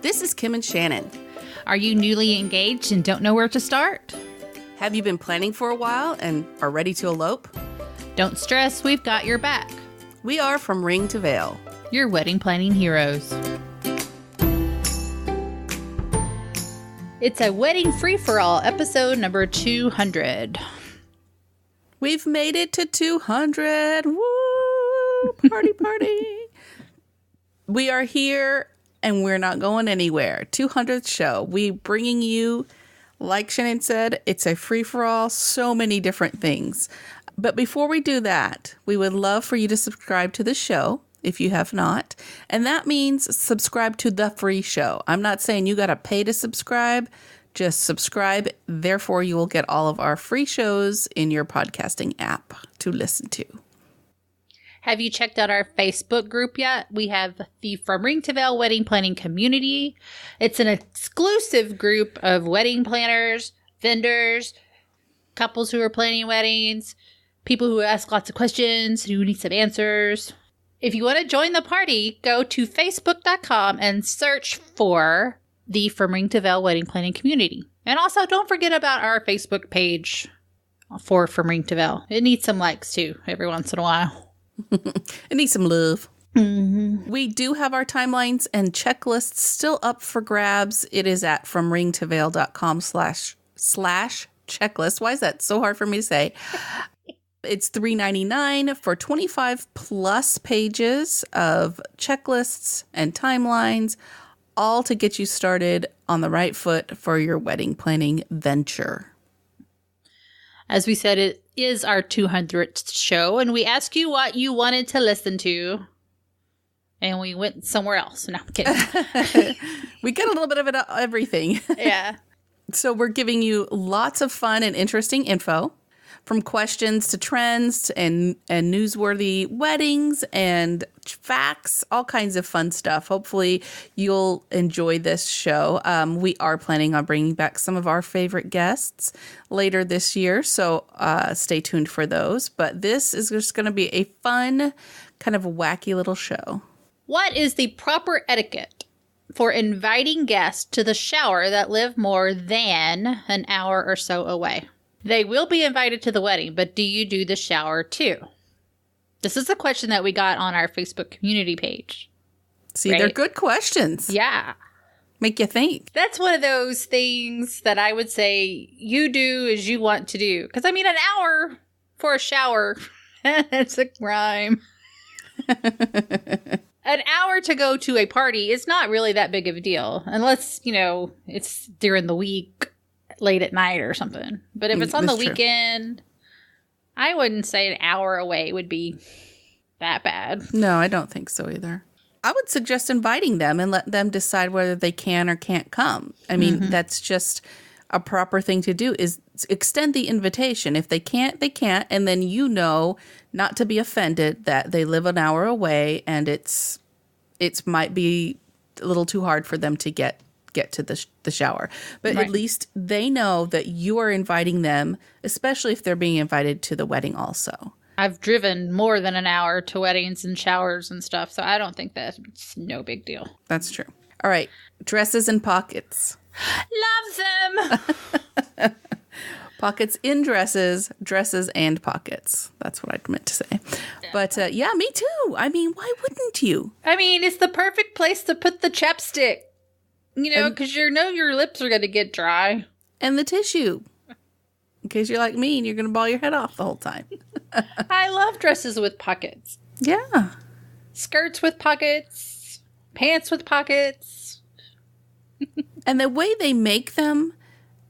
This is Kim and Shannon. Are you newly engaged and don't know where to start? Have you been planning for a while and are ready to elope? Don't stress, we've got your back. We are from Ring to Veil, Your wedding planning heroes. It's a wedding free-for-all, episode number 200. We've made it to 200. Woo! Party. We are here and we're not going anywhere. 200th show. We bringing you, like Shannon said, it's a free-for-all, so many different things. But before we do that, we would love for you to subscribe to the show if you have not. And that means subscribe to the free show. I'm not saying you got to pay to subscribe. Just subscribe. Therefore, you will get all of our free shows in your podcasting app to listen to. Have you checked out our Facebook group yet? We have the From Ring to Veil Wedding Planning Community. It's an exclusive group of wedding planners, vendors, couples who are planning weddings, people who ask lots of questions, who need some answers. If you want to join the party, go to facebook.com and search for the From Ring to Veil Wedding Planning Community. And also, don't forget about our Facebook page for From Ring to Veil. It needs some likes, too, every once in a while. It needs some love. Mm-hmm. We do have our timelines and checklists still up for grabs. It is at fromringtoveil.com/checklist. Why is that so hard for me to say? It's $3.99 for 25 plus pages of checklists and timelines, all to get you started on the right foot for your wedding planning venture. As we said, it is our 200th show, and we asked you what you wanted to listen to, and we went somewhere else. No, I'm kidding. We get a little bit of it, everything. Yeah. So we're giving you lots of fun and interesting info, from questions to trends and newsworthy weddings and facts, all kinds of fun stuff. Hopefully you'll enjoy this show. We are planning on bringing back some of our favorite guests later this year, so stay tuned for those. But this is just going to be a fun, kind of wacky little show. What is the proper etiquette for inviting guests to the shower that live more than an hour or so away? They will be invited to the wedding, but do you do the shower too? This is a question that we got on our Facebook community page. See, right? They're good questions. Yeah. Make you think. That's one of those things that I would say you do as you want to do. Because, I mean, an hour for a shower, it's a crime. An hour to go to a party is not really that big of a deal. Unless, it's during the week, late at night or something. But if it's on the weekend, I wouldn't say an hour away would be that bad. No, I don't think so either. I would suggest inviting them and let them decide whether they can or can't come. I mean, that's just a proper thing to do, is extend the invitation. If they can't, they can't. And then not to be offended that they live an hour away and it's might be a little too hard for them to get to the shower. But right. At least they know that you are inviting them, especially if they're being invited to the wedding also. I've driven more than an hour to weddings and showers and stuff, so I don't think that's no big deal. That's true. All right. Dresses and pockets. Love them! Pockets in dresses and pockets. That's what I meant to say. Yeah. But yeah, me too. I mean, why wouldn't you? I mean, it's the perfect place to put the chapstick. Because your lips are going to get dry. And the tissue. In case you're like me and you're going to ball your head off the whole time. I love dresses with pockets. Yeah. Skirts with pockets. Pants with pockets. And the way they make them,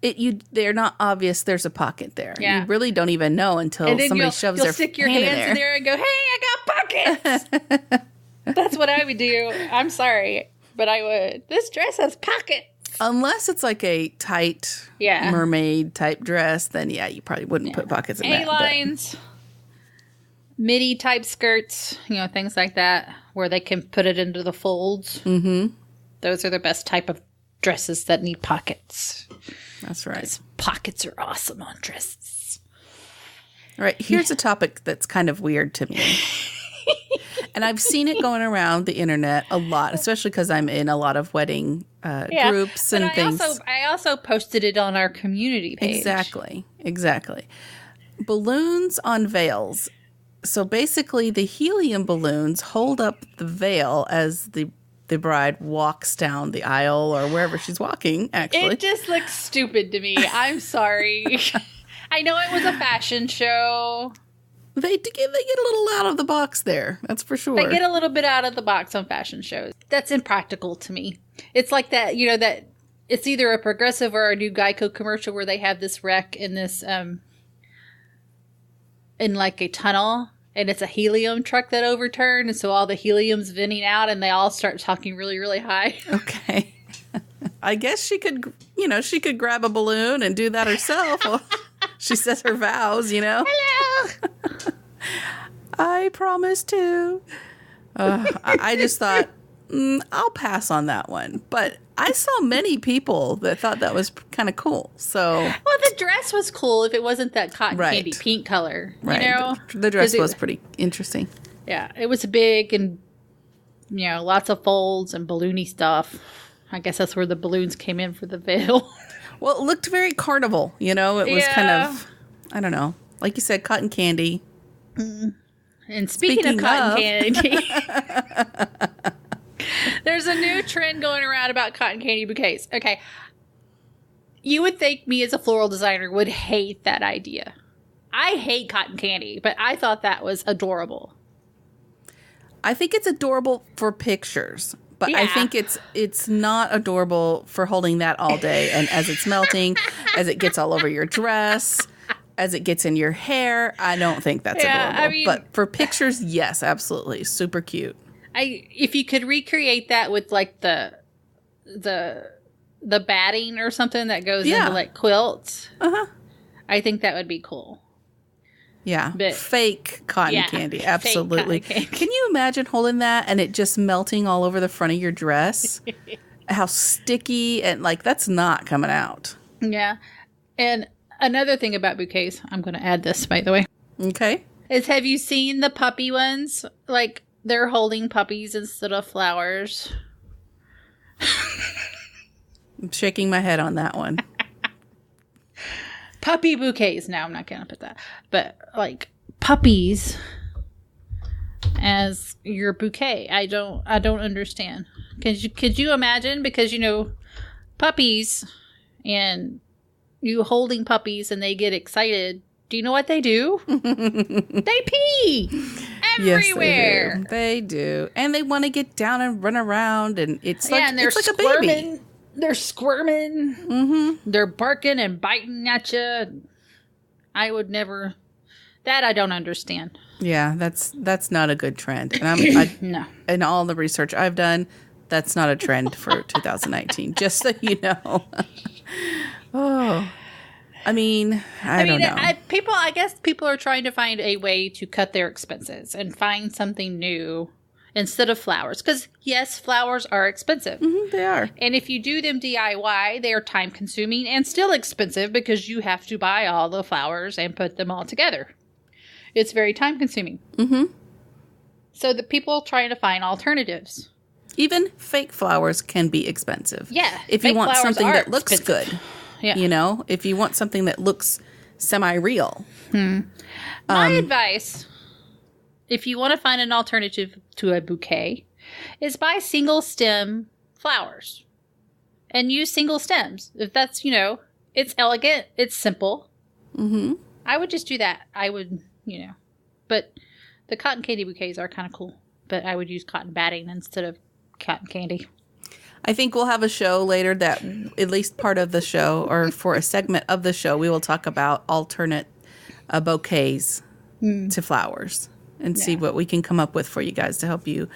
they're not obvious there's a pocket there. Yeah. You really don't even know until somebody shoves their stick your hand hands in there and go, hey, I got pockets. That's what I would do. I'm sorry. But I would. This dress has pockets. Unless it's like a tight mermaid type dress, then you probably wouldn't put pockets in that. A-lines, midi type skirts, things like that, where they can put it into the folds. Mm-hmm. Those are the best type of dresses that need pockets. That's right. Pockets are awesome on dresses. All right, here's a topic that's kind of weird to me. And I've seen it going around the internet a lot, especially because I'm in a lot of wedding groups and things. I also posted it on our community page. Exactly. Balloons on veils. So basically, the helium balloons hold up the veil as the bride walks down the aisle or wherever she's walking, actually. It just looks stupid to me. I'm sorry. I know it was a fashion show. They get a little out of the box there. That's for sure. They get a little bit out of the box on fashion shows. That's impractical to me. It's like that, that it's either a Progressive or a new Geico commercial where they have this wreck in this, in like a tunnel. And it's a helium truck that overturned. And so all the helium's venting out and they all start talking really, really high. Okay. I guess she could grab a balloon and do that herself. Well, she says her vows, Hello. I promise to. I just thought, I'll pass on that one. But I saw many people that thought that was kind of cool. So, well, the dress was cool if it wasn't that cotton candy pink color. Right. The dress was pretty interesting. Yeah, it was big and lots of folds and balloony stuff. I guess that's where the balloons came in for the veil. Well, it looked very carnival. It was kind of, I don't know, like you said, cotton candy. And speaking of cotton candy. There's a new trend going around about cotton candy bouquets. Okay. You would think me as a floral designer would hate that idea. I hate cotton candy, but I thought that was adorable. I think it's adorable for pictures, but I think it's not adorable for holding that all day. And as it's melting, as it gets all over your dress, as it gets in your hair, I don't think that's adorable. But for pictures, yes, absolutely. Super cute. If you could recreate that with like the batting or something that goes into like quilts, I think that would be cool. Yeah, but fake cotton candy, absolutely. Cotton candy. Can you imagine holding that and it just melting all over the front of your dress? How sticky and that's not coming out. Yeah, and another thing about bouquets, I'm going to add this by the way. Okay, is have you seen the puppy ones? Like. They're holding puppies instead of flowers. I'm shaking my head on that one. Puppy bouquets. No, I'm not going to put that. But like puppies as your bouquet. I don't understand. Could you imagine? Because puppies and you holding puppies and they get excited. Do you know what they do? They pee everywhere. Yes, they do. And they want to get down and run around. And it's like, and they're it's like squirming. A baby. They're squirming. Mm-hmm. They're barking and biting at you. I would never. That I don't understand. Yeah, that's not a good trend. And no. In all the research I've done, that's not a trend for 2019. Just so you know. Oh. I mean, I don't know. I guess people are trying to find a way to cut their expenses and find something new instead of flowers. Because, yes, flowers are expensive. Mm-hmm, they are. And if you do them DIY, they are time consuming and still expensive because you have to buy all the flowers and put them all together. It's very time consuming. Mm-hmm. So the people are trying to find alternatives. Even fake flowers can be expensive. Yeah. If you want something that looks expensive. good. Yeah. If you want something that looks semi-real. My advice, if you want to find an alternative to a bouquet, is buy single stem flowers and use single stems. If that's, it's elegant, it's simple. Mm-hmm. I would just do that. I would, but the cotton candy bouquets are kind of cool, but I would use cotton batting instead of cotton candy. I think we'll have a show later that at least part of the show or for a segment of the show, we will talk about alternate bouquets to flowers and see what we can come up with for you guys to help you.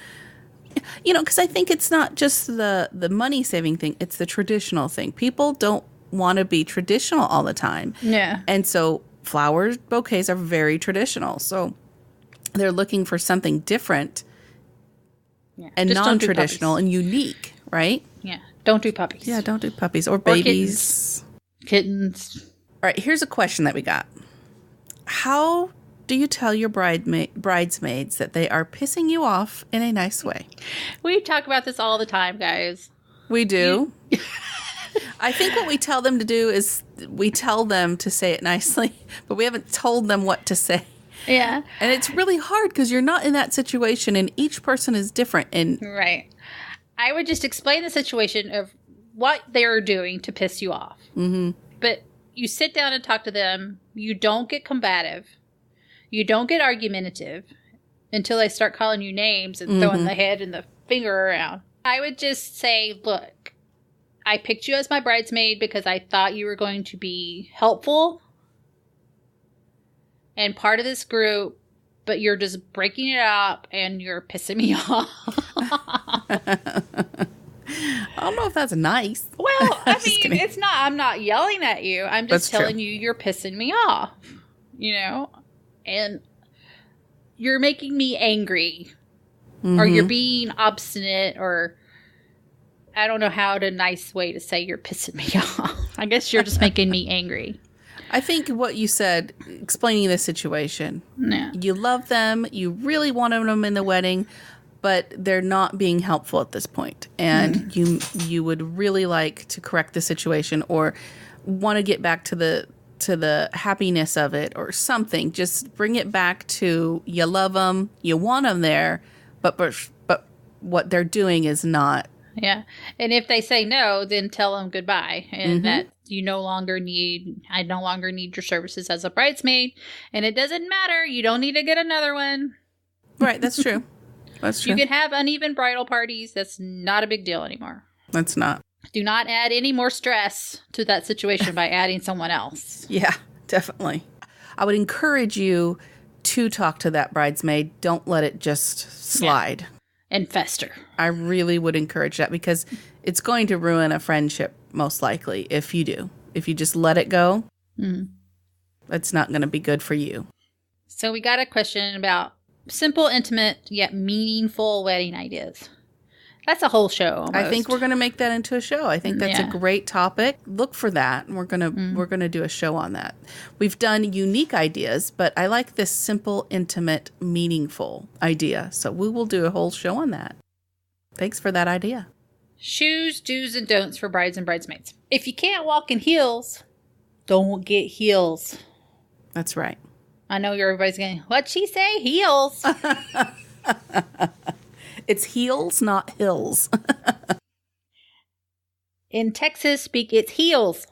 Because I think it's not just the money saving thing. It's the traditional thing. People don't want to be traditional all the time. Yeah. And so flower bouquets are very traditional. So they're looking for something different and non-traditional and unique. Right? Yeah. Don't do puppies. Yeah, don't do puppies or babies. Kittens. All right, here's a question that we got. How do you tell your bridesmaids that they are pissing you off in a nice way? We talk about this all the time, guys. We do. I think what we tell them to do is we tell them to say it nicely, but we haven't told them what to say. Yeah. And it's really hard because you're not in that situation and each person is different. And right. I would just explain the situation of what they're doing to piss you off. Mm-hmm. But you sit down and talk to them. You don't get combative. You don't get argumentative until they start calling you names and throwing the head and the finger around. I would just say, look, I picked you as my bridesmaid because I thought you were going to be helpful and part of this group, but you're just breaking it up and you're pissing me off. I don't know if that's nice. Well, I mean, it's not, I'm not yelling at you. I'm just telling you you're pissing me off, you know, and you're making me angry or you're being obstinate or I don't know how to nice way to say you're pissing me off. I guess you're just making me angry. I think what you said, explaining the situation. Yeah. You love them. You really wanted them in the wedding, but they're not being helpful at this point. And you would really like to correct the situation or want to get back to the happiness of it or something. Just bring it back to you love them, you want them there, but what they're doing is not. Yeah. And if they say no, then tell them goodbye and that I no longer need your services as a bridesmaid. And it doesn't matter. You don't need to get another one. Right. That's true. That's true. You can have uneven bridal parties. That's not a big deal anymore. That's not. Do not add any more stress to that situation by adding someone else. Yeah, definitely. I would encourage you to talk to that bridesmaid. Don't let it just slide. Yeah. And fester. I really would encourage that because it's going to ruin a friendship most likely if you do. If you just let it go, it's not going to be good for you. So we got a question about simple, intimate, yet meaningful wedding ideas. That's a whole show. Almost. I think we're going to make that into a show. I think that's a great topic. Look for that. And we're going to do a show on that. We've done unique ideas, but I like this simple, intimate, meaningful idea. So we will do a whole show on that. Thanks for that idea. Shoes, do's, and don'ts for brides and bridesmaids. If you can't walk in heels, don't get heels. That's right. I know everybody's going, what'd she say? Heels. It's heels, not hills. In Texas speak, it's heels.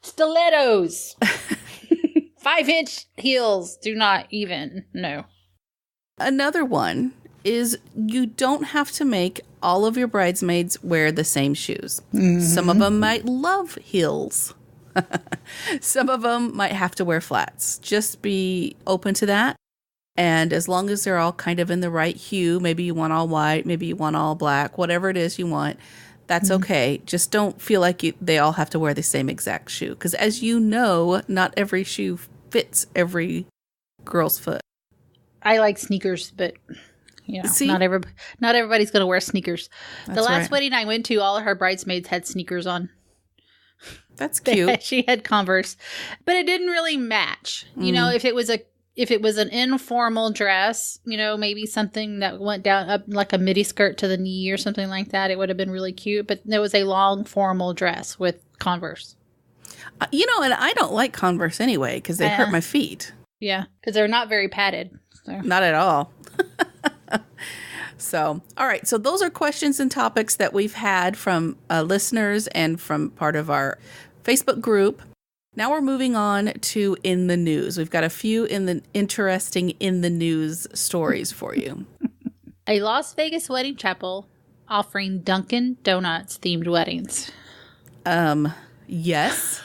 Stilettos. 5-inch heels. Do not even, no. Another one is you don't have to make all of your bridesmaids wear the same shoes. Some of them might love heels. Some of them might have to wear flats. Just be open to that. And as long as they're all kind of in the right hue, maybe you want all white, maybe you want all black, whatever it is you want, that's okay. Just don't feel like they all have to wear the same exact shoe. Because as you know, not every shoe fits every girl's foot. I like sneakers, but you know, not everybody's going to wear sneakers. The last wedding I went to, all of her bridesmaids had sneakers on. That's cute. She had Converse, but it didn't really match. You know, if it was an informal dress, you know, maybe something that went down up like a midi skirt to the knee or something like that, it would have been really cute. But there was a long formal dress with Converse. You know, and I don't like Converse anyway because they hurt my feet. Yeah, because they're not very padded. So. Not at all. So, all right. So those are questions and topics that we've had from listeners and from part of our Facebook group. Now we're moving on to In the News. We've got a few interesting In the News stories for you. A Las Vegas wedding chapel offering Dunkin Donuts themed weddings. Yes.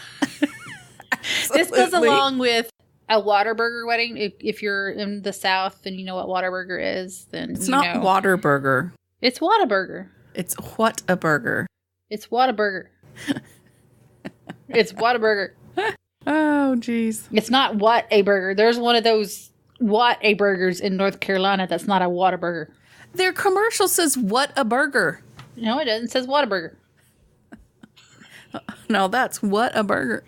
This goes along with a Whataburger wedding. If you're in the South and you know what Whataburger is, then it's not Whataburger. It's Whataburger. It's what a burger. It's Whataburger. It's Whataburger. Oh, geez. It's not What a Burger. There's one of those What a Burgers in North Carolina that's not a Whataburger. Their commercial says What a Burger. No, it doesn't. It says Whataburger. No, that's What a Burger.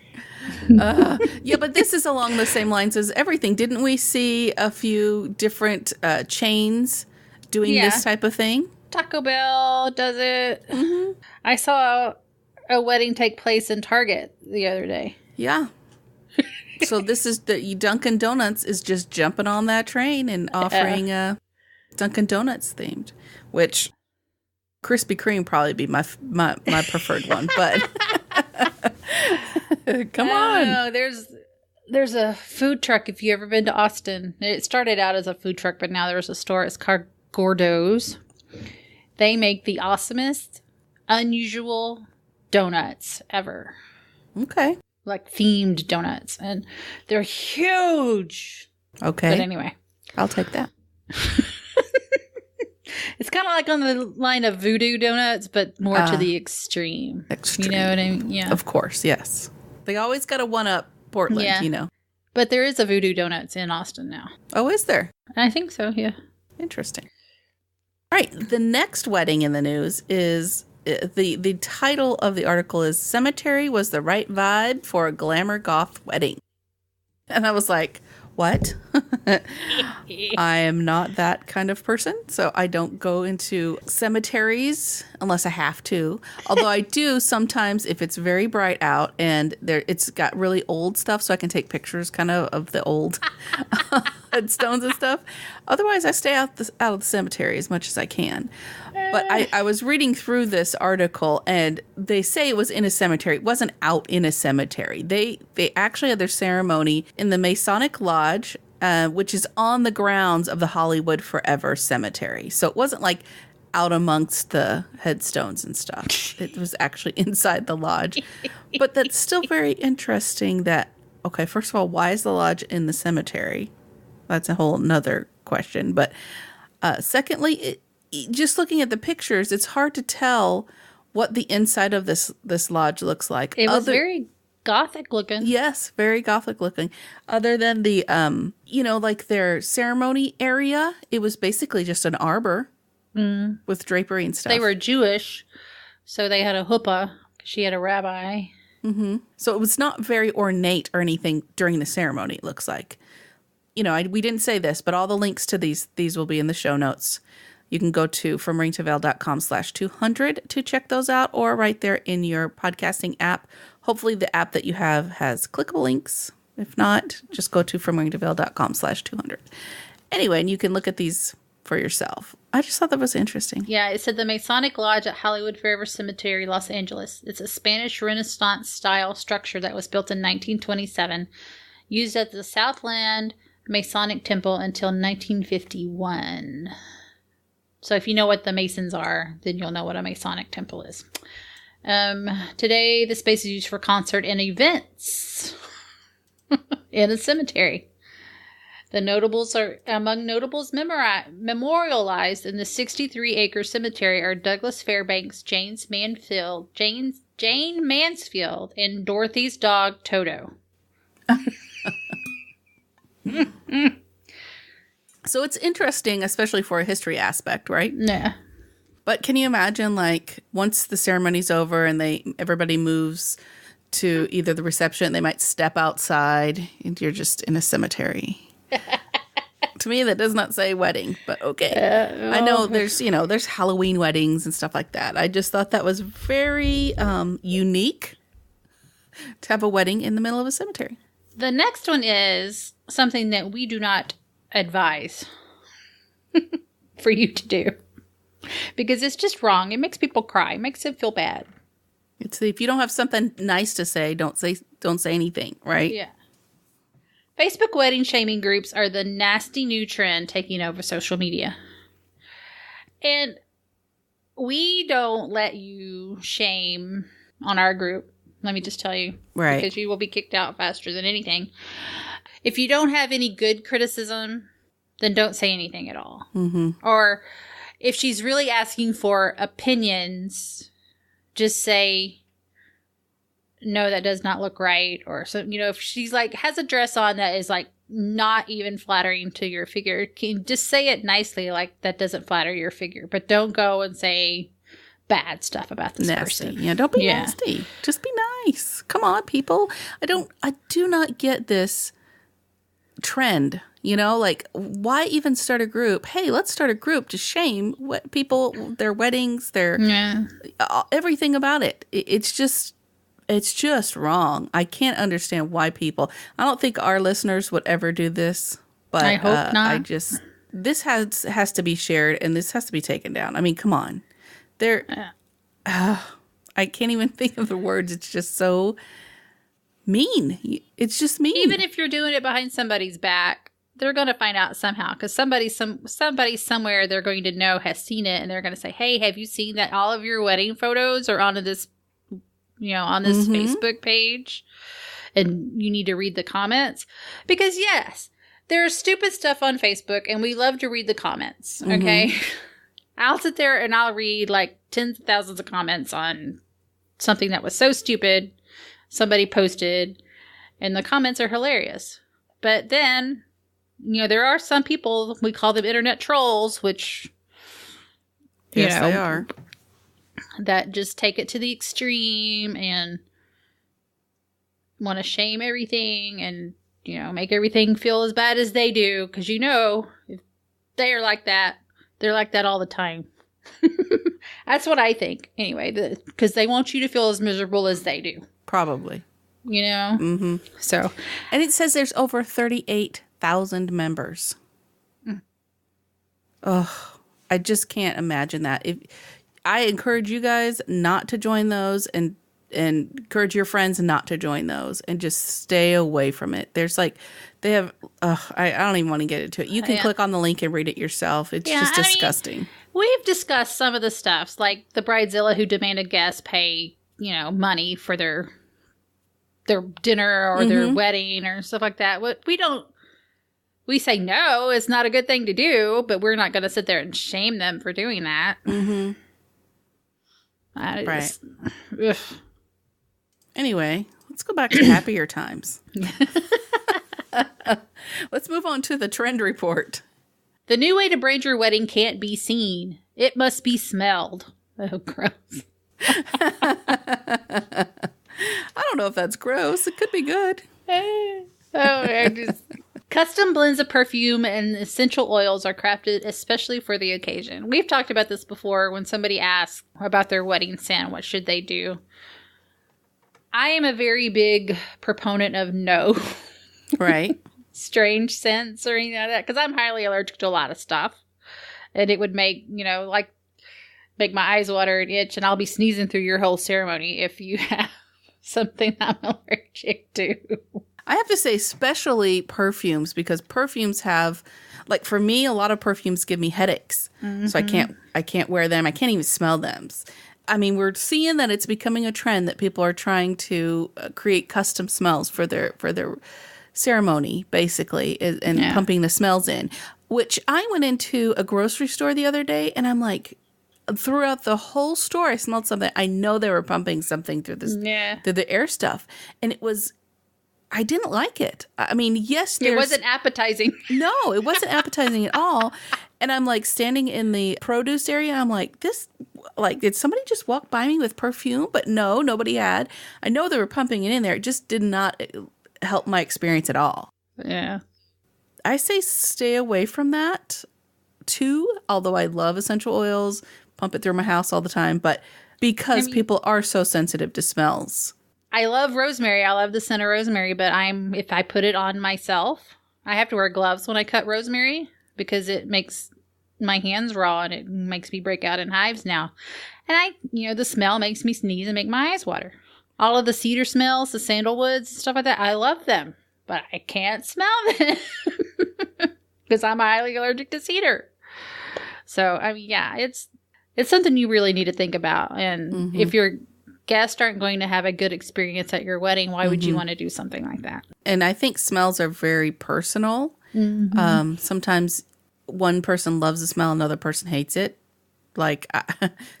Yeah, but this is along the same lines as everything. Didn't we see a few different chains doing this type of thing? Taco Bell does it. Mm-hmm. I saw a wedding take place in Target the other day. Yeah. So this is the Dunkin Donuts is just jumping on that train and offering Dunkin Donuts themed, which Krispy Kreme probably be my preferred one, but come on. No, there's a food truck if you ever been to Austin. It started out as a food truck, but now there's a store. It's called Gordo's. They make the awesomest, unusual donuts ever. Okay. Like themed donuts, and they're huge. Okay. But anyway, I'll take that. It's kind of like on the line of voodoo donuts, but more to the extreme. Extreme. You know what I mean? Yeah. Of course, yes. They always got to one-up Portland, you know. But there is a voodoo donuts in Austin now. Oh, is there? I think so, yeah. Interesting. All right, the next wedding in the news is... The title of the article is Cemetery Was the Right Vibe for a Glamour Goth Wedding. And I was like, what? I am not that kind of person, so I don't go into cemeteries unless I have to. Although I do sometimes if it's very bright out and it's got really old stuff, so I can take pictures kind of the old headstones and stuff. Otherwise, I stay out of the cemetery as much as I can. But I was reading through this article, and they say it was in a cemetery. It wasn't out in a cemetery. They actually had their ceremony in the Masonic Lodge, which is on the grounds of the Hollywood Forever Cemetery. So it wasn't like out amongst the headstones and stuff. It was actually inside the lodge. But that's still very interesting that, okay, first of all, why is the lodge in the cemetery? That's a whole nother question. But secondly, just looking at the pictures, it's hard to tell what the inside of this lodge looks like. It was very Gothic looking. Yes, very Gothic looking. Other than the, like their ceremony area, it was basically just an arbor with drapery and stuff. They were Jewish, so they had a huppah. She had a rabbi. Mm-hmm. So it was not very ornate or anything during the ceremony, it looks like. We didn't say this, but all the links to these will be in the show notes. You can go to fromringtoveil.com/200 to check those out, or right there in your podcasting app. Hopefully the app that you have has clickable links. If not, just go to fromringtoveil.com/200. Anyway, and you can look at these for yourself. I just thought that was interesting. Yeah, it said the Masonic Lodge at Hollywood Forever Cemetery, Los Angeles. It's a Spanish Renaissance style structure that was built in 1927, used at the Southland Masonic Temple until 1951. So if you know what the Masons are, then you'll know what a Masonic temple is. Today, the space is used for concert and events in a cemetery. The notables are among notables memorialized in the 63-acre cemetery are Douglas Fairbanks, Jane Mansfield, and Dorothy's dog Toto. So it's interesting, especially for a history aspect, right? Yeah. But can you imagine, like, once the ceremony's over and everybody moves to either the reception, they might step outside and you're just in a cemetery. To me, that does not say wedding, but okay. I know there's Halloween weddings and stuff like that. I just thought that was very unique to have a wedding in the middle of a cemetery. The next one is something that we do not advise for you to do because it's just wrong. It makes people cry. It makes them feel bad. It's if you don't have something nice to say, don't say anything, right? Yeah. Facebook wedding shaming groups are the nasty new trend taking over social media. And we don't let you shame on our group. Let me just tell you. Right. Because you will be kicked out faster than anything. If you don't have any good criticism, then don't say anything at all. Mm-hmm. Or if she's really asking for opinions, just say, no, that does not look right. Or, so, if she's like, has a dress on that is like not even flattering to your figure, can just say it nicely, like that doesn't flatter your figure. But don't go and say bad stuff about this nasty. person. Yeah, don't be nasty. Just be nice. Come on, people. I do not get this trend. Like, why even start a group? Hey, let's start a group to shame what people, their weddings, their everything about it. It's just wrong. I can't understand why people. I don't think our listeners would ever do this, but I hope not. This has to be shared, and this has to be taken down. I mean, come on. I can't even think of the words. It's just so mean. It's just mean. Even if you're doing it behind somebody's back, they're going to find out somehow, because somebody somewhere they're going to know has seen it, and they're going to say, "Hey, have you seen that all of your wedding photos are on this, on this Facebook page, and you need to read the comments?" Because yes, there's stupid stuff on Facebook, and we love to read the comments. Okay, I'll sit there and I'll read like tens of thousands of comments on something that was so stupid somebody posted, and the comments are hilarious. But then, there are some people, we call them internet trolls, which, yes, they are, that just take it to the extreme and want to shame everything and, make everything feel as bad as they do. Because, if they are like that, they're like that all the time. That's what I think. Anyway, because they want you to feel as miserable as they do. Probably. So. And it says there's over 38,000 members. Oh, I just can't imagine that. I encourage you guys not to join those, and encourage your friends not to join those, and just stay away from it. There's I don't even want to get into it. You can click on the link and read it yourself. It's just disgusting. We've discussed some of the stuffs, like the Bridezilla who demanded guests pay, money for their dinner or their wedding or stuff like that. We say no, it's not a good thing to do, but we're not going to sit there and shame them for doing that. Right. Anyway, let's go back to happier times. Let's move on to the trend report. The new way to braid your wedding can't be seen. It must be smelled. Oh, gross. I don't know if that's gross. It could be good. Custom blends of perfume and essential oils are crafted especially for the occasion. We've talked about this before when somebody asks about their wedding scent, what should they do? I am a very big proponent of no. Right. Strange scents or anything like that, because I'm highly allergic to a lot of stuff. And it would make, make my eyes water and itch, and I'll be sneezing through your whole ceremony if you have something I'm allergic to. I have to say, especially perfumes, because perfumes have, for me, a lot of perfumes give me headaches. So I can't wear them. I can't even smell them. I mean, we're seeing that it's becoming a trend that people are trying to create custom smells for their ceremony, basically, and pumping the smells in. Which I went into a grocery store the other day, and I'm like, throughout the whole store, I smelled something. I know they were pumping something through the air stuff, and I didn't like it. I mean, yes, it wasn't appetizing. No, it wasn't appetizing at all. And I'm standing in the produce area. And I'm like, did somebody just walk by me with perfume? But no, nobody had. I know they were pumping it in there. It just did not help my experience at all. Yeah. I say stay away from that too. Although I love essential oils, pump it through my house all the time. But because people are so sensitive to smells. I love rosemary. I love the scent of rosemary, but if I put it on myself, I have to wear gloves when I cut rosemary because it makes my hands raw and it makes me break out in hives now. And the smell makes me sneeze and make my eyes water. All of the cedar smells, the sandalwoods, stuff like that, I love them, but I can't smell them because I'm highly allergic to cedar. So, it's something you really need to think about. And if your guests aren't going to have a good experience at your wedding, why would you want to do something like that? And I think smells are very personal. Sometimes one person loves the smell, another person hates it.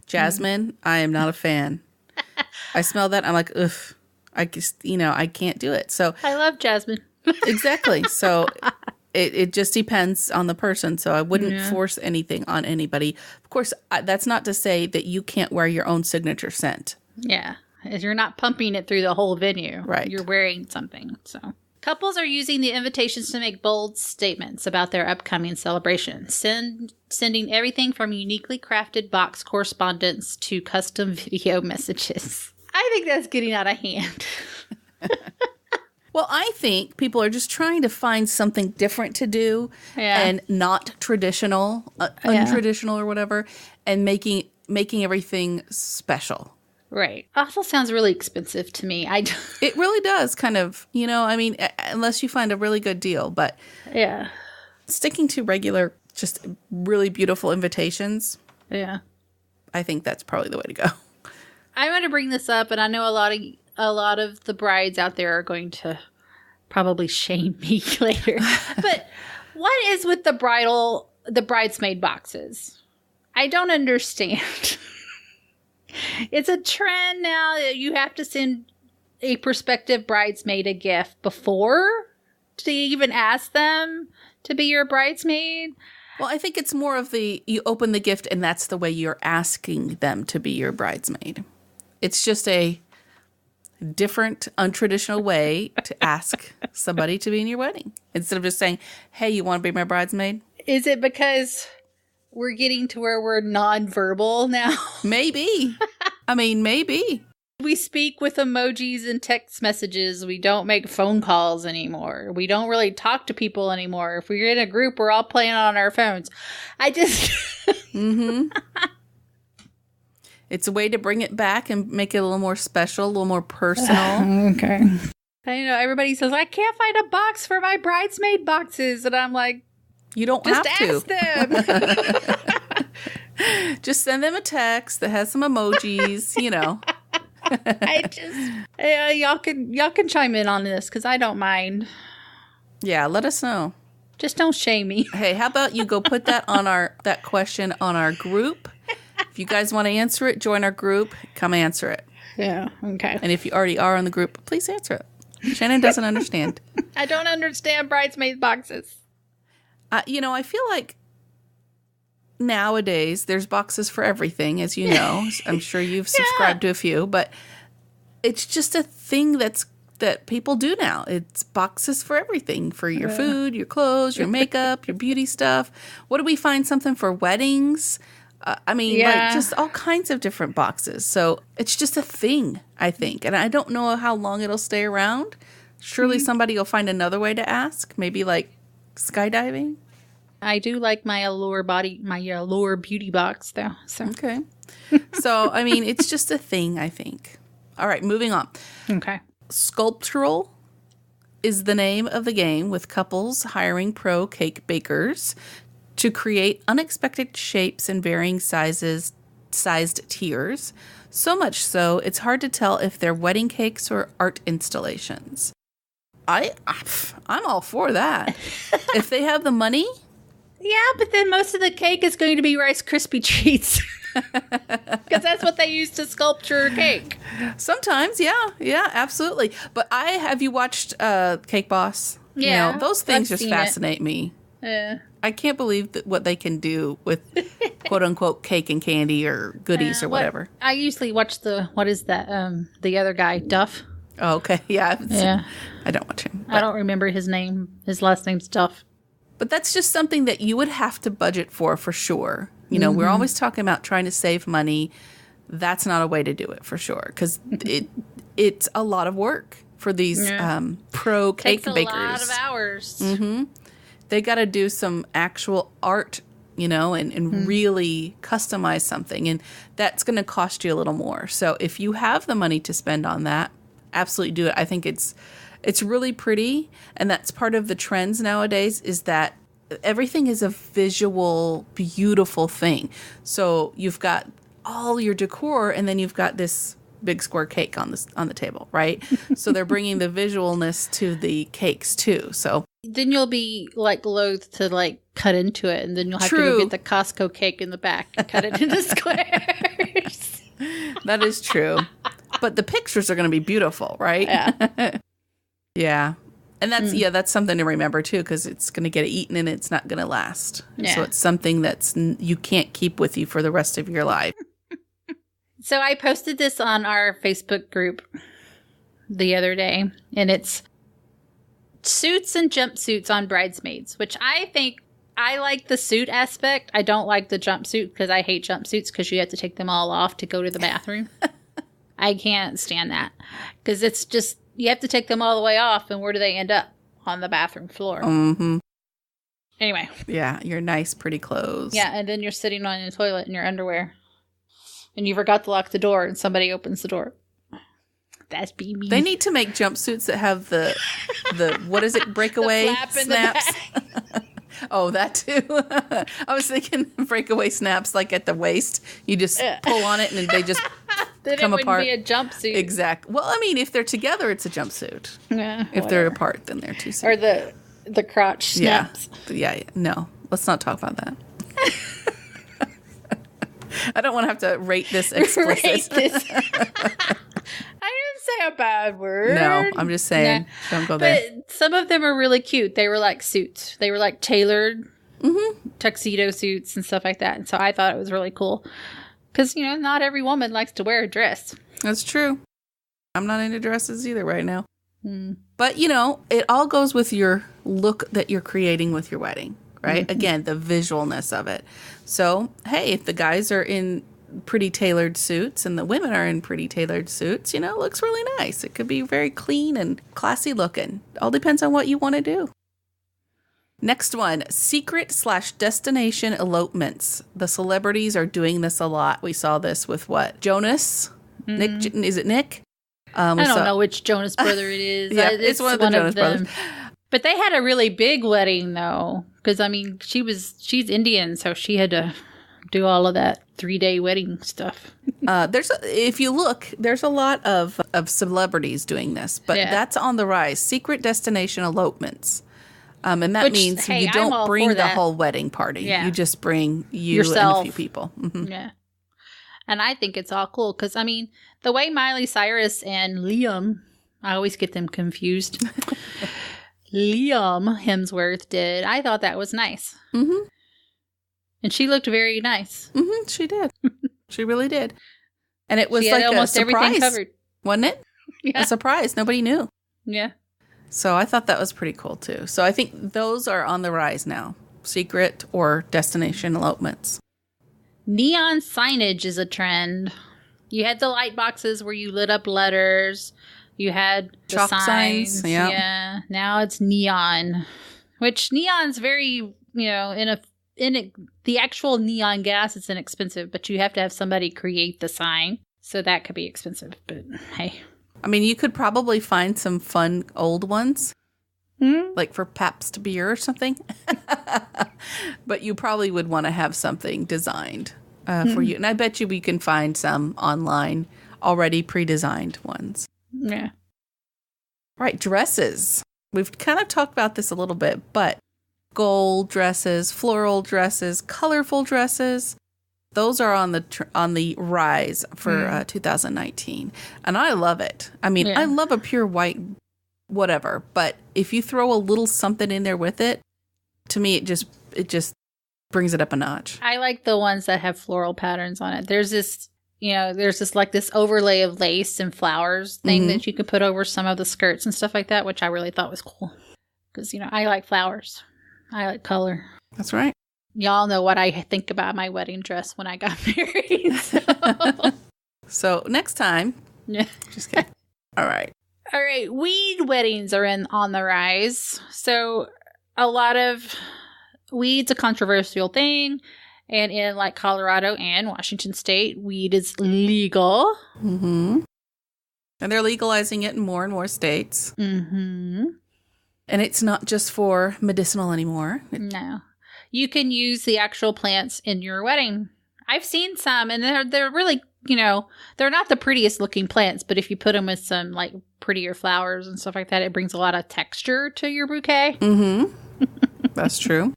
Jasmine, I am not a fan. I smell that, I'm like, ugh. I can't do it. So I love jasmine. Exactly. So It just depends on the person. So I wouldn't force anything on anybody. Of course, that's not to say that you can't wear your own signature scent. Yeah. You're not pumping it through the whole venue. Right. You're wearing something. So couples are using the invitations to make bold statements about their upcoming celebration. Sending everything from uniquely crafted box correspondence to custom video messages. I think that's getting out of hand. Well, I think people are just trying to find something different to do and not traditional, untraditional or whatever, and making everything special. Right. Also sounds really expensive to me. It really does kind of, unless you find a really good deal. But sticking to regular, just really beautiful invitations. Yeah. I think that's probably the way to go. I'm going to bring this up, and I know a lot of the brides out there are going to probably shame me later. But what is with the bridesmaid boxes? I don't understand. It's a trend now that you have to send a prospective bridesmaid a gift before to even ask them to be your bridesmaid. Well, I think it's more of you open the gift and that's the way you're asking them to be your bridesmaid. It's just a different, untraditional way to ask somebody to be in your wedding. Instead of just saying, hey, you want to be my bridesmaid? Is it because we're getting to where we're nonverbal now? Maybe. I mean, maybe. We speak with emojis and text messages. We don't make phone calls anymore. We don't really talk to people anymore. If we're in a group, we're all playing on our phones. Mm-hmm. It's a way to bring it back and make it a little more special, a little more personal. Okay. I know everybody says, I can't find a box for my bridesmaid boxes. And I'm like, you don't have to. Just ask them. Just send them a text that has some emojis, y'all can chime in on this because I don't mind. Yeah, let us know. Just don't shame me. Hey, how about you go put that on that question on our group? If you guys want to answer it, join our group. Come answer it. Yeah, okay. And if you already are on the group, please answer it. Shannon doesn't understand. I don't understand bridesmaid boxes. I feel like nowadays there's boxes for everything, as you know. I'm sure you've subscribed to a few, but it's just a thing that people do now. It's boxes for everything, for your food, your clothes, your makeup, your beauty stuff. What do we find? Something for weddings? Like just all kinds of different boxes. So it's just a thing, I think. And I don't know how long it'll stay around. Surely somebody will find another way to ask. Maybe like skydiving. I do like my Allure beauty box though. So. Okay. So, it's just a thing, I think. All right, moving on. Okay. Sculptural is the name of the game, with couples hiring pro cake bakers to create unexpected shapes and varying sized tiers. So much so, it's hard to tell if they're wedding cakes or art installations. I'm all for that. If they have the money. Yeah, but then most of the cake is going to be Rice Krispie treats. Because that's what they use to sculpture cake. Sometimes, yeah, absolutely. But have you watched Cake Boss? Yeah. Those things just fascinate me. Yeah. I can't believe what they can do with quote unquote cake and candy or goodies or whatever. I usually watch the other guy, Duff. Oh, okay. Yeah. Yeah. I don't watch him. I don't remember his name. His last name's Duff. But that's just something that you would have to budget for sure. We're always talking about trying to save money. That's not a way to do it for sure. Because it's a lot of work for these pro cake bakers. Takes a lot of hours. Mm-hmm. They got to do some actual art, and really customize something. And that's going to cost you a little more. So if you have the money to spend on that, absolutely do it. I think it's really pretty. And that's part of the trends nowadays, is that everything is a visual, beautiful thing. So you've got all your decor, and then you've got this big square cake on the table, right? So they're bringing the visualness to the cakes too. So then you'll be loath to cut into it, and then you'll have to go get the Costco cake in the back and cut it into squares. That is true. But the pictures are going to be beautiful, right? Yeah. Yeah. And that's something to remember too, because it's going to get eaten and it's not going to last. Yeah. So it's something you can't keep with you for the rest of your life. So I posted this on our Facebook group the other day, and it's suits and jumpsuits on bridesmaids, which I think I like the suit aspect. I don't like the jumpsuit because I hate jumpsuits because you have to take them all off to go to the bathroom. I can't stand that because it's just, you have to take them all the way off, and where do they end up? On the bathroom floor. Mm-hmm. Anyway. Yeah, your nice, pretty clothes. Yeah, and then you're sitting on the toilet in your underwear, and you forgot to lock the door, and somebody opens the door. That's be me. They need to make jumpsuits that have the what is it, breakaway snaps? Oh, that too. I was thinking breakaway snaps like at the waist. You just pull on it and they just then come it apart. Be a jumpsuit. Exactly. Well, I mean, if they're together, it's a jumpsuit. Yeah. If they're apart, then they're two suits. Or the crotch snaps. Yeah. No, let's not talk about that. I don't want to have to rate this explicit. I didn't say a bad word. No, I'm just saying, don't go there. But some of them are really cute. They were like suits. They were like tailored tuxedo suits and stuff like that. And so I thought it was really cool. Because, not every woman likes to wear a dress. That's true. I'm not into dresses either right now. But, it all goes with your look that you're creating with your wedding, right? Mm-hmm. Again, the visualness of it. So, hey, if the guys are in pretty tailored suits and the women are in pretty tailored suits, it looks really nice. It could be very clean and classy looking. All depends on what you want to do. Next one, secret/destination elopements. The celebrities are doing this a lot. We saw this with what? Jonas? Nick? Is it Nick? I don't know which Jonas brother it is. Yeah, it's one of the Jonas brothers. But they had a really big wedding, though. Because, she's Indian, so she had to do all of that 3-day wedding stuff. If you look, there's a lot of celebrities doing this. But that's on the rise. Secret destination elopements. And that means you don't bring the whole wedding party. Yeah. You just bring yourself and a few people. Mm-hmm. Yeah. And I think it's all cool because, the way Miley Cyrus and Liam, I always get them confused. Liam Hemsworth did. I thought that was nice. Mm-hmm. And she looked very nice. Mm-hmm. She did. She really did. And it was she like had almost a surprise, everything covered. Wasn't it? Yeah. A surprise. Nobody knew. Yeah. So I thought that was pretty cool, too. So I think those are on the rise now. Secret or destination elopements. Neon signage is a trend. You had the light boxes where you lit up letters. You had the chalk signs. Yep. Yeah. Now it's neon, which neon's very, the actual neon gas is inexpensive, but you have to have somebody create the sign. So that could be expensive, but hey. You could probably find some fun old ones, like for Pabst beer or something. But you probably would want to have something designed for you. And I bet you we can find some online already pre-designed ones. Yeah. Right, dresses. We've kind of talked about this a little bit, but gold dresses, floral dresses, colorful dresses. Those are on the rise for 2019. And I love it. I love a pure white whatever. But if you throw a little something in there with it, to me, it just brings it up a notch. I like the ones that have floral patterns on it. There's this like this overlay of lace and flowers thing that you can put over some of the skirts and stuff like that, which I really thought was cool. Because, I like flowers. I like color. That's right. Y'all know what I think about my wedding dress when I got married. So next time. Yeah. Just kidding. All right. Weed weddings are on the rise. So a lot of weed's a controversial thing. And in like Colorado and Washington State, weed is legal. Mm-hmm. And they're legalizing it in more and more states. Mm-hmm. And it's not just for medicinal anymore. No. You can use the actual plants in your wedding. I've seen some, and they're really, they're not the prettiest looking plants, but if you put them with some like prettier flowers and stuff like that, it brings a lot of texture to your bouquet. Mm-hmm. That's true.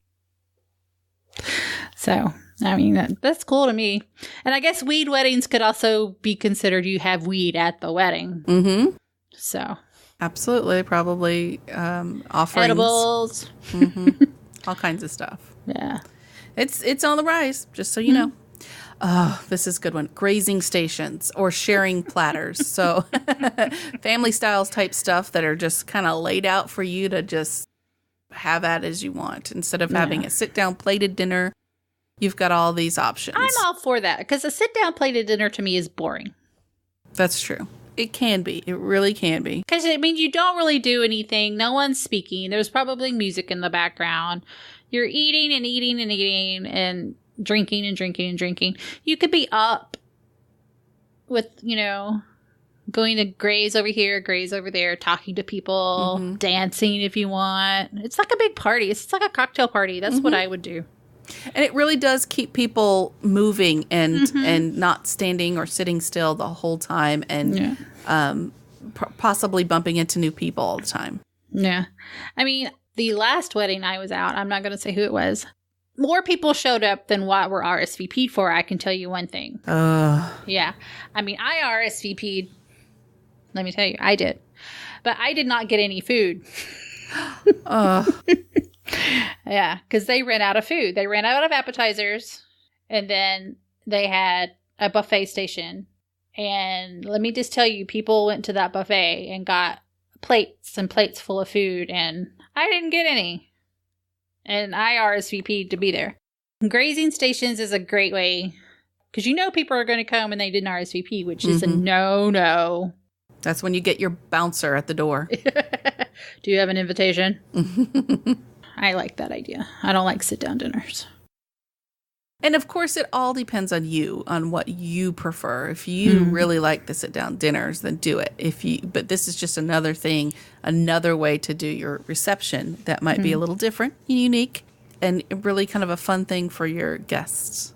So, that's cool to me. And I guess weed weddings could also be considered you have weed at the wedding. Mm-hmm. So. Absolutely. Probably offerings. Edibles. All kinds of stuff. Yeah. It's on the rise, just so you know. Oh, this is a good one. Grazing stations or sharing platters. So family styles type stuff that are just kind of laid out for you to just have at as you want. Instead of having a sit-down plated dinner, you've got all these options. I'm all for that because a sit-down plated dinner to me is boring. That's true. It can be. It really can be. Because it means you don't really do anything. No one's speaking. There's probably music in the background. You're eating and eating and eating and drinking and drinking and drinking. You could be up with, going to graze over here, graze over there, talking to people, dancing if you want. It's like a big party. It's like a cocktail party. That's what I would do. And it really does keep people moving and not standing or sitting still the whole time and possibly bumping into new people all the time. Yeah. I mean, the last wedding I was out, I'm not going to say who it was. More people showed up than what were RSVP'd for. I can tell you one thing. Yeah. I mean, I RSVP'd. Let me tell you, I did. But I did not get any food. Yeah, because they ran out of food. They ran out of appetizers, and then they had a buffet station. And let me just tell you, people went to that buffet and got plates and plates full of food, and I didn't get any. And I RSVP'd to be there. Grazing stations is a great way, because people are going to come and they didn't RSVP, which is a no-no. That's when you get your bouncer at the door. Do you have an invitation? I like that idea. I don't like sit-down dinners. And of course, it all depends on you, on what you prefer. If you really like the sit-down dinners, then do it. But this is just another thing, another way to do your reception that might be a little different, unique, and really kind of a fun thing for your guests.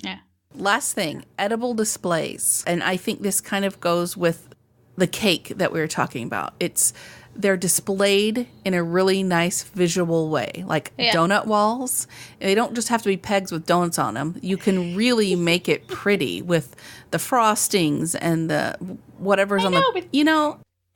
Yeah. Last thing, edible displays. And I think this kind of goes with the cake that we were talking about. They're displayed in a really nice visual way, like donut walls. They don't just have to be pegs with donuts on them. You can really make it pretty with the frostings and the whatever's on the, And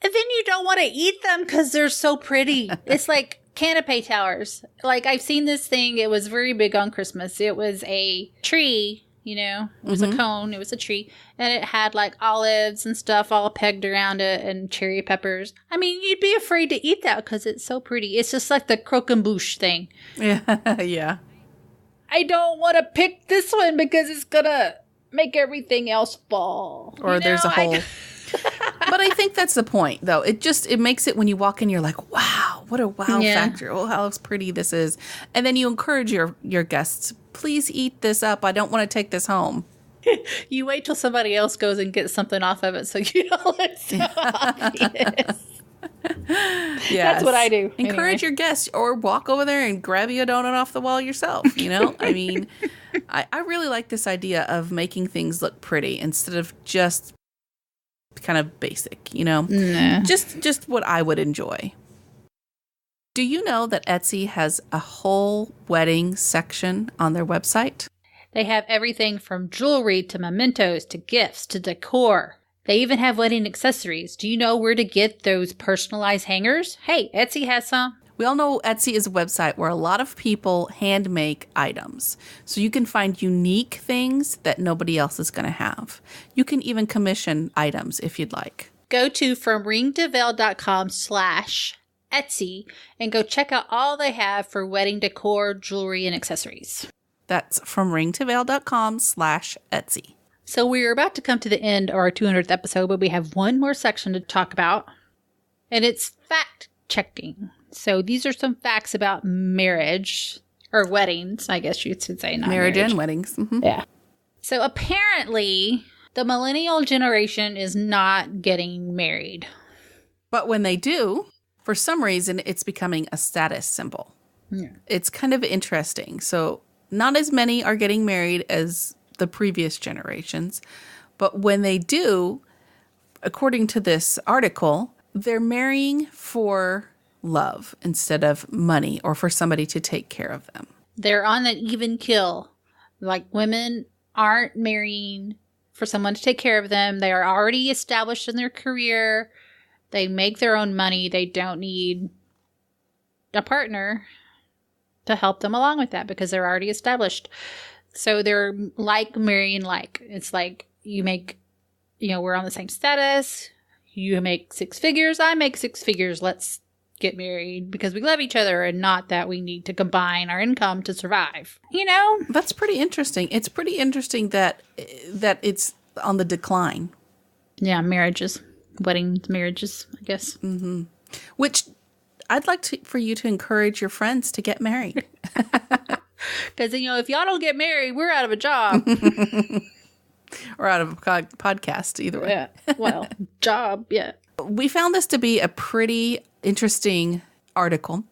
then you don't want to eat them because they're so pretty. It's like canapé towers. Like, I've seen this thing. It was very big on Christmas. It was a tree. It was a cone. It was a tree. And it had like olives and stuff all pegged around it and cherry peppers. I mean, you'd be afraid to eat that because it's so pretty. It's just like the croquembouche thing. Yeah. I don't want to pick this one because it's going to make everything else fall. Or there's a hole. But I think that's the point, though. It makes it when you walk in, you're like, wow, what a wow factor. Oh, how pretty this is. And then you encourage your guests, please eat this up. I don't want to take this home. You wait till somebody else goes and gets something off of it so you don't look so obvious. Yes. That's what I do. Encourage your guests or walk over there and grab you a donut off the wall yourself, I mean, I really like this idea of making things look pretty instead of just kind of basic, just what I would enjoy. Do you know that Etsy has a whole wedding section on their website? They have everything from jewelry to mementos to gifts to decor. They even have wedding accessories. Do you know where to get those personalized hangers? Hey, Etsy has some. We all know Etsy is a website where a lot of people hand make items. So you can find unique things that nobody else is going to have. You can even commission items if you'd like. Go to fromringtoveil.com/Etsy and go check out all they have for wedding decor, jewelry, and accessories. That's fromringtoveil.com/Etsy. So we're about to come to the end of our 200th episode, but we have one more section to talk about, and it's fact checking. So these are some facts about marriage, or weddings, I guess you should say. Not marriage and weddings. Mm-hmm. Yeah. So apparently, the millennial generation is not getting married. But when they do, for some reason, it's becoming a status symbol. Yeah. It's kind of interesting. So not as many are getting married as the previous generations. But when they do, according to this article, they're marrying for love instead of money or for somebody to take care of them. They're on an even kill. Like, women aren't marrying for someone to take care of them. They are already established in their career. They make their own money. They don't need a partner to help them along with that because they're already established. So they're like marrying like. It's like you make, we're on the same status. You make 6 figures. I make 6 figures. Let's get married because we love each other and not that we need to combine our income to survive. That's pretty interesting. It's pretty interesting that it's on the decline. Yeah, marriages. Weddings, marriages, I guess. Mm-hmm. Which I'd like for you to encourage your friends to get married. Because, if y'all don't get married, we're out of a job. Or out of a podcast, either way. Yeah. Well, job, yeah. We found this to be a pretty interesting article.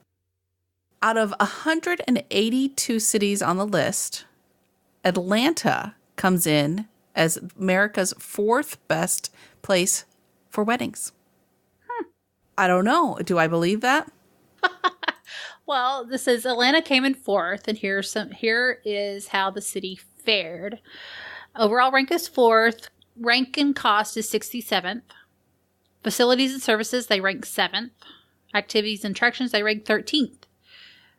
Out of 182 cities on the list, Atlanta comes in as America's 4th best place for weddings. I don't know. Do I believe that? Well, this is Atlanta came in 4th, and here is how the city fared. Overall rank is 4th. Rank and cost is 67th. Facilities and services, they rank 7th. Activities and attractions, they rank 13th.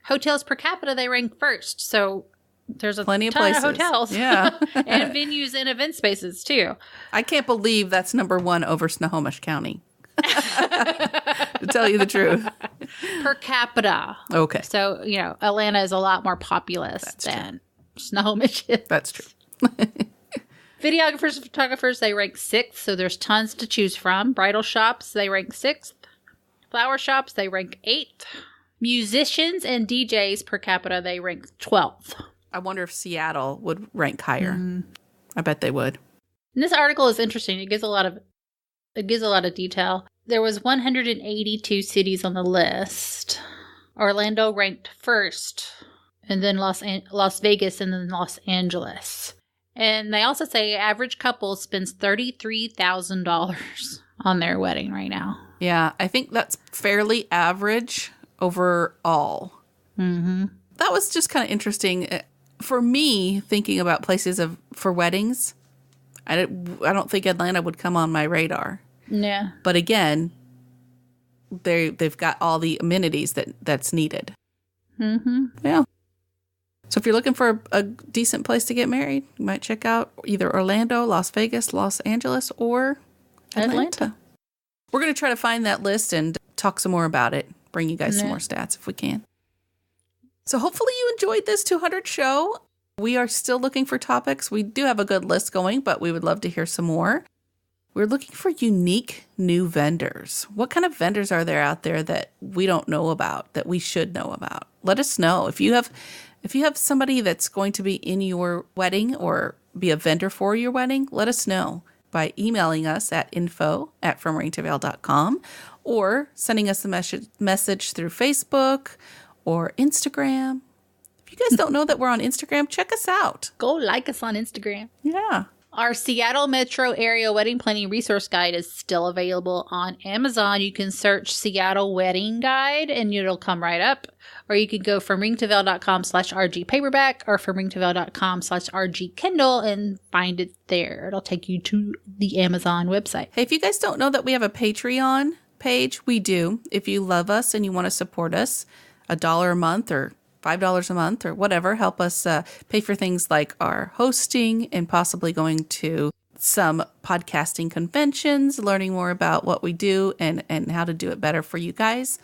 Hotels per capita, they rank 1st. So there's plenty of ton places. of hotels. Yeah. And venues and event spaces, too. I can't believe that's number 1 over Snohomish County. To tell you the truth. Per capita. Okay. So, Atlanta is a lot more populous than Snohomish is. That's true. Videographers and photographers, they rank 6th, so there's tons to choose from. Bridal shops, they rank 6th. Flower shops, they rank 8th. Musicians and DJs per capita, they rank 12th. I wonder if Seattle would rank higher. I bet they would. And this article is interesting. It gives a lot of detail. There was 182 cities on the list. Orlando ranked 1st, and then Las Vegas, and then Los Angeles. And they also say average couple spends $33,000 on their wedding right now. Yeah, I think that's fairly average overall. Mm-hmm. That was just kind of interesting. For me, thinking about places for weddings, I don't think Atlanta would come on my radar. Yeah. But again, they've got all the amenities that's needed. Mm-hmm. Yeah. So if you're looking for a decent place to get married, you might check out either Orlando, Las Vegas, Los Angeles, or Atlanta. We're going to try to find that list and talk some more about it. Bring you guys some more stats if we can. So hopefully you enjoyed this 200 show. We are still looking for topics. We do have a good list going, but we would love to hear some more. We're looking for unique new vendors. What kind of vendors are there out there that we don't know about, that we should know about? Let us know. If you have somebody that's going to be in your wedding or be a vendor for your wedding, let us know by emailing us at info@fromringtoveil.com or sending us a message through Facebook or Instagram. If you guys don't know that we're on Instagram, check us out. Go like us on Instagram. Yeah. Our Seattle metro area wedding planning resource guide is still available on Amazon. You can search Seattle Wedding Guide and it'll come right up. Or you can go fromringtoveil.com/RG paperback or fromringtoveil.com/RG Kindle and find it there. It'll take you to the Amazon website. Hey, if you guys don't know that we have a Patreon page, we do. If you love us and you want to support us, $1 a month or $5 a month or whatever, help us pay for things like our hosting and possibly going to some podcasting conventions, learning more about what we do and how to do it better for you guys.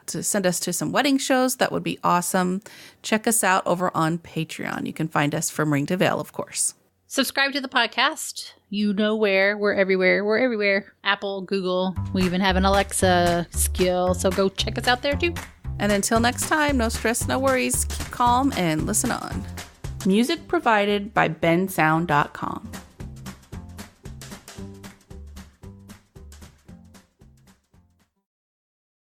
To send us to some wedding shows, that would be awesome. Check us out over on Patreon. You can find us from Ring to Veil, of course. Subscribe to the podcast. You know where. We're everywhere. We're everywhere. Apple, Google. We even have an Alexa skill, so go check us out there too. And until next time, no stress, no worries. Keep calm and listen on. Music provided by bensound.com.